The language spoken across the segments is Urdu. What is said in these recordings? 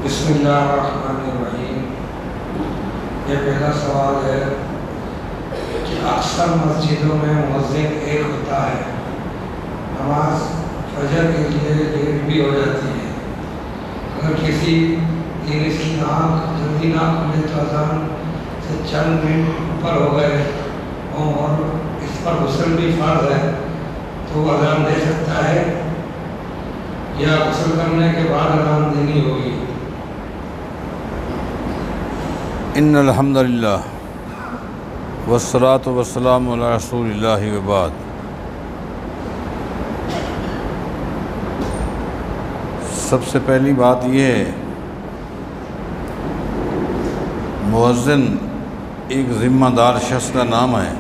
بسم اللہ الرحمن الرحیم۔ یہ پہلا سوال ہے کہ اکثر مسجدوں میں مؤذن ایک ہوتا ہے، نماز فجر کے لیے لیٹ بھی ہو جاتی ہے۔ اگر کسی دن کی آنکھ جلدی نہ کھلے تو اذان سے چند منٹ اوپر ہو گئے اور اس پر غسل بھی فرض ہے تو وہ اذان دے سکتا ہے یا غسل کرنے کے بعد اذان دینی ہوگی؟ ان الحمد للہ والصلاۃ والسلام علی رسول اللہ وبعد۔ سب سے پہلی بات یہ ہے، مؤذن ایک ذمہ دار شخص کا نام ہے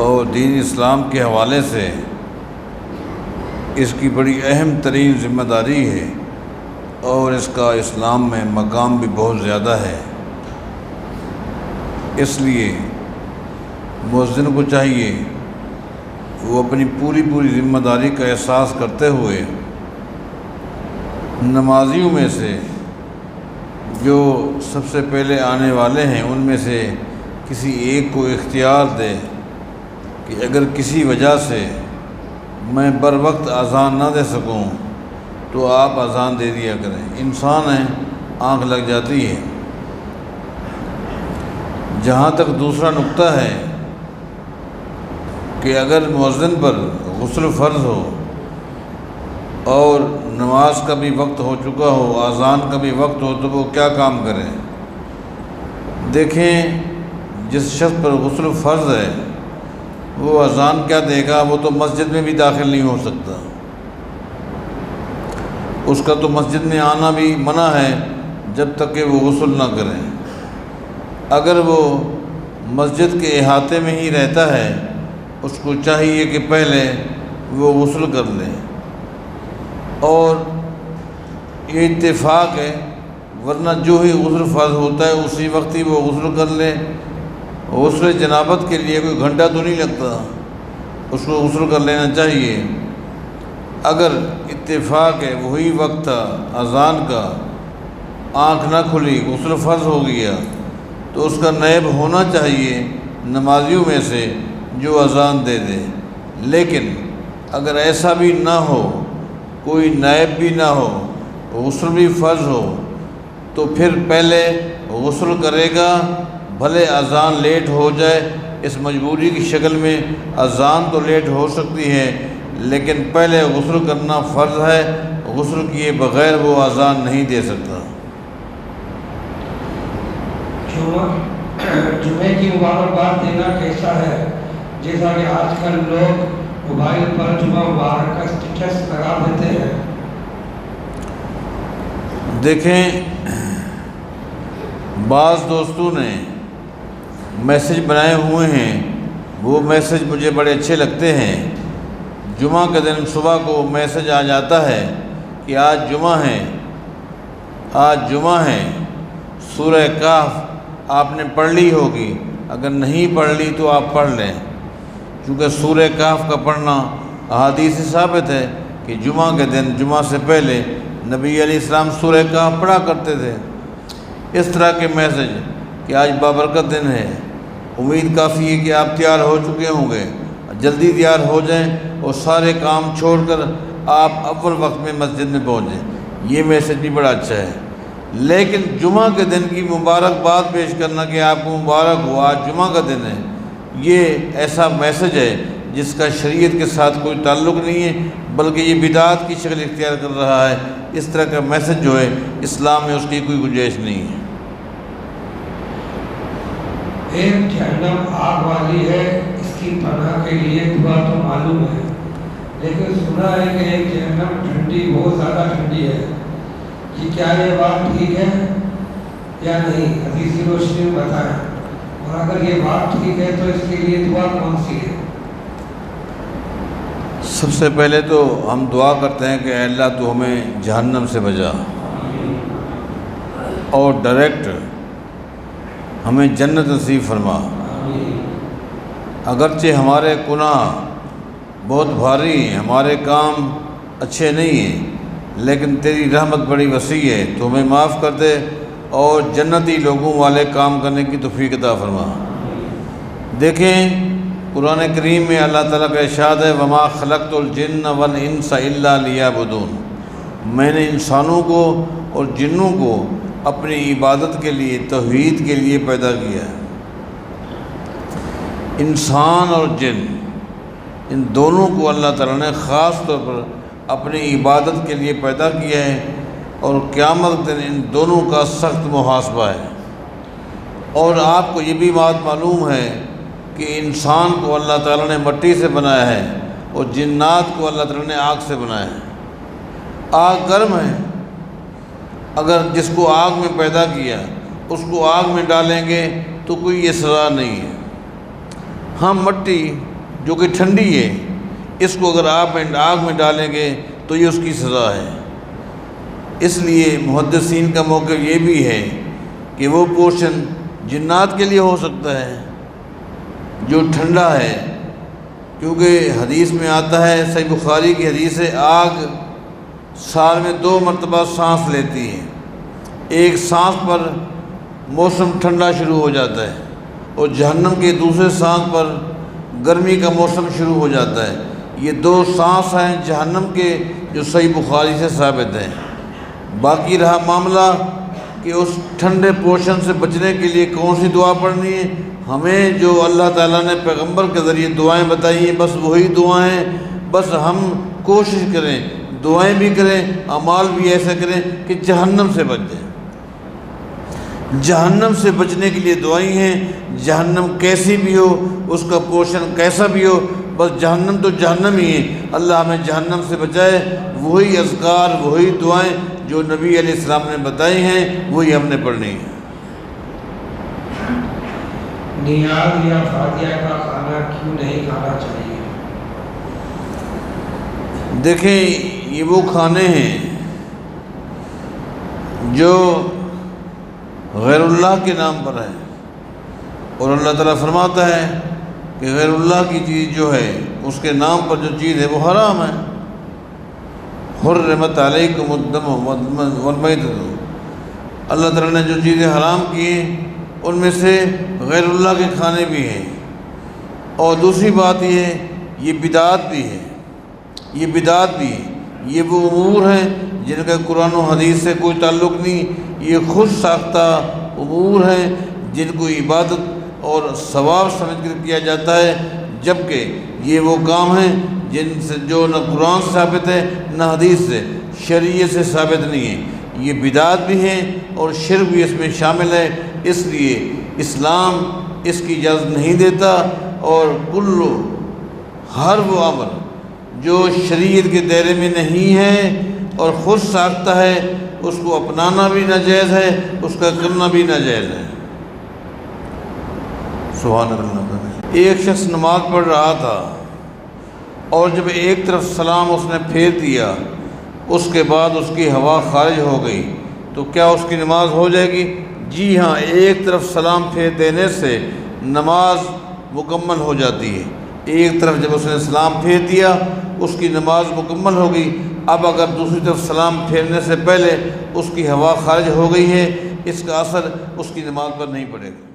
اور دین اسلام کے حوالے سے اس کی بڑی اہم ترین ذمہ داری ہے اور اس کا اسلام میں مقام بھی بہت زیادہ ہے۔ اس لیے مؤذن کو چاہیے وہ اپنی پوری ذمہ داری کا احساس کرتے ہوئے نمازیوں میں سے جو سب سے پہلے آنے والے ہیں ان میں سے کسی ایک کو اختیار دے کہ اگر کسی وجہ سے میں بر وقت اذان نہ دے سکوں تو آپ اذان دے دیا کریں۔ انسان ہے، آنکھ لگ جاتی ہے۔ جہاں تک دوسرا نقطہ ہے کہ اگر مؤذن پر غسل فرض ہو اور نماز کا بھی وقت ہو چکا ہو، اذان کا بھی وقت ہو، تو وہ کیا کام کرے؟ دیکھیں، جس شخص پر غسل فرض ہے وہ اذان کیا دے گا؟ وہ تو مسجد میں بھی داخل نہیں ہو سکتا، اس کا تو مسجد میں آنا بھی منع ہے جب تک کہ وہ غسل نہ کریں۔ اگر وہ مسجد کے احاطے میں ہی رہتا ہے اس کو چاہیے کہ پہلے وہ غسل کر لے، اور یہ اتفاق ہے، ورنہ جو ہی غسل فرض ہوتا ہے اسی وقت ہی وہ غسل کر لے۔ غسل جنابت کے لیے کوئی گھنٹہ تو نہیں لگتا، اس کو غسل کر لینا چاہیے۔ اگر اتفاق ہے وہی وقت تھا اذان کا، آنکھ نہ کھلی، غسل فرض ہو گیا، تو اس کا نائب ہونا چاہیے نمازیوں میں سے جو اذان دے دے۔ لیکن اگر ایسا بھی نہ ہو، کوئی نائب بھی نہ ہو، غسل بھی فرض ہو، تو پھر پہلے غسل کرے گا، بھلے اذان لیٹ ہو جائے۔ اس مجبوری کی شکل میں اذان تو لیٹ ہو سکتی ہے لیکن پہلے غسل کرنا فرض ہے، غسل کیے بغیر وہ اذان نہیں دے سکتا۔ جمعے کی مبارکباد دینا کیسا ہے؟ جیسا کہ آج کل لوگ موبائل پر جمعہ مبارک کا اسٹیٹس لگا دیتے ہیں۔ دیکھیں، بعض دوستوں نے میسج بنائے ہوئے ہیں، وہ میسج مجھے بڑے اچھے لگتے ہیں۔ جمعہ کے دن صبح کو میسج آ جاتا ہے کہ آج جمعہ ہے، آج جمعہ ہے، سورہ کہف آپ نے پڑھ لی ہوگی، اگر نہیں پڑھ لی تو آپ پڑھ لیں، کیونکہ سورہ کہف کا پڑھنا احادیث سے ثابت ہے کہ جمعہ کے دن، جمعہ سے پہلے نبی علیہ السلام سورہ کہف پڑھا کرتے تھے۔ اس طرح کے میسج کہ آج بابرکت دن ہے، امید کافی ہے کہ آپ تیار ہو چکے ہوں گے، جلدی تیار ہو جائیں اور سارے کام چھوڑ کر آپ اول وقت میں مسجد میں پہنچیں۔ یہ میسج بھی بڑا اچھا ہے، لیکن جمعہ کے دن کی مبارکباد پیش کرنا کہ آپ کو مبارک ہو، آج جمعہ کا دن ہے، یہ ایسا میسج ہے جس کا شریعت کے ساتھ کوئی تعلق نہیں ہے، بلکہ یہ بدعت کی شکل اختیار کر رہا ہے۔ اس طرح کا میسج جو ہے اسلام میں اس کی کوئی گنجائش نہیں ہے۔ ایک جہنم آگ والی ہے، اس کی پناہ کے لیے دعا تو معلوم ہے، لیکن سنا ہے کہ ایک جہنم ٹھنڈی، بہت زیادہ ٹھنڈی ہے، یہ کیا یہ بات ٹھیک ہے یا نہیں؟ حدیث کی روشنی میں بتائیں، اور اگر یہ بات ٹھیک ہے تو اس کے لیے دعا کون سی ہے؟ سب سے پہلے تو ہم دعا کرتے ہیں کہ اے اللہ تو ہمیں جہنم سے بچا اور ڈائریکٹ ہمیں جنت نصیب فرما۔ اگرچہ ہمارے گناہ بہت بھاری ہیں، ہمارے کام اچھے نہیں ہیں، لیکن تیری رحمت بڑی وسیع ہے، تو ہمیں معاف کر دے اور جنتی لوگوں والے کام کرنے کی توفیق عطا فرما۔ دیکھیں قرآن کریم میں اللہ تعالیٰ کا ارشاد ہے وما خلقت الجن والانس الا لیعبدون، میں نے انسانوں کو اور جنوں کو اپنی عبادت کے لیے، توحید کے لیے پیدا کیا ہے۔ انسان اور جن، ان دونوں کو اللہ تعالیٰ نے خاص طور پر اپنی عبادت کے لیے پیدا کیا ہے، اور قیامت دن ان دونوں کا سخت محاسبہ ہے۔ اور آپ کو یہ بھی بات معلوم ہے کہ انسان کو اللہ تعالیٰ نے مٹی سے بنایا ہے اور جنات کو اللہ تعالیٰ نے آگ سے بنایا ہے۔ آگ گرم ہے، اگر جس کو آگ میں پیدا کیا اس کو آگ میں ڈالیں گے تو کوئی یہ سزا نہیں ہے۔ ہم مٹی جو کہ ٹھنڈی ہے، اس کو اگر آگ میں ڈالیں گے تو یہ اس کی سزا ہے۔ اس لیے محدثین کا موقف یہ بھی ہے کہ وہ پورشن جنات کے لیے ہو سکتا ہے جو ٹھنڈا ہے، کیونکہ حدیث میں آتا ہے، صحیح بخاری کی حدیث ہے، آگ سال میں 2 مرتبہ سانس لیتی ہے۔ ایک سانس پر موسم ٹھنڈا شروع ہو جاتا ہے اور جہنم کے دوسرے سانس پر گرمی کا موسم شروع ہو جاتا ہے۔ یہ 2 سانس ہیں جہنم کے جو صحیح بخاری سے ثابت ہیں۔ باقی رہا معاملہ کہ اس ٹھنڈے پورشن سے بچنے کے لیے کون سی دعا پڑھنی ہے، ہمیں جو اللہ تعالیٰ نے پیغمبر کے ذریعے دعائیں بتائی ہیں بس وہی دعائیں، بس ہم کوشش کریں، دعائیں بھی کریں، اعمال بھی ایسے کریں کہ جہنم سے بچ جائیں۔ جہنم سے بچنے کے لیے دعائیں ہیں، جہنم کیسی بھی ہو، اس کا پورشن کیسا بھی ہو، بس جہنم تو جہنم ہی ہے، اللہ ہمیں جہنم سے بچائے۔ وہی اذکار، وہی دعائیں جو نبی علیہ السلام نے بتائی ہیں وہی ہم نے پڑھنی ہے۔ نیاز یا فاتحہ کا کھانا کیوں نہیں کھانا چاہیے؟ دیکھیں یہ وہ کھانے ہیں جو غیر اللہ کے نام پر ہے، اور اللہ تعالیٰ فرماتا ہے کہ غیر اللہ کی چیز جو ہے اس کے نام پر جو چیز ہے وہ حرام ہے۔ حرمت علیکم الدم والمیتۃ، اللہ تعالیٰ نے جو چیزیں حرام کی ہیں ان میں سے غیر اللہ کے کھانے بھی ہیں۔ اور دوسری بات یہ بدعات بھی ہے، یہ بدعات بھی ہے، یہ وہ امور ہیں جن کا قرآن و حدیث سے کوئی تعلق نہیں، یہ خود ساختہ امور ہیں جن کو عبادت اور ثواب سمجھ کر کیا جاتا ہے، جبکہ یہ وہ کام ہیں جن سے جو نہ قرآن سے ثابت ہے نہ حدیث سے، شریعت سے ثابت نہیں ہے۔ یہ بدعات بھی ہیں اور شرک بھی اس میں شامل ہے، اس لیے اسلام اس کی اجازت نہیں دیتا، اور ہر وہ عمل جو شریعت کے دائرے میں نہیں ہے اور خود ساختہ ہے اس کو اپنانا بھی ناجائز ہے، اس کا کرنا بھی ناجائز ہے۔ سبحان اللہ۔ ایک شخص نماز پڑھ رہا تھا اور جب ایک طرف سلام اس نے پھیر دیا، اس کے بعد اس کی ہوا خارج ہو گئی، تو کیا اس کی نماز ہو جائے گی؟ جی ہاں، ایک طرف سلام پھیر دینے سے نماز مکمل ہو جاتی ہے۔ ایک طرف جب اس نے سلام پھیر دیا اس کی نماز مکمل ہو گئی۔ اب اگر دوسری طرف سلام پھیرنے سے پہلے اس کی ہوا خارج ہو گئی ہے، اس کا اثر اس کی نماز پر نہیں پڑے گا۔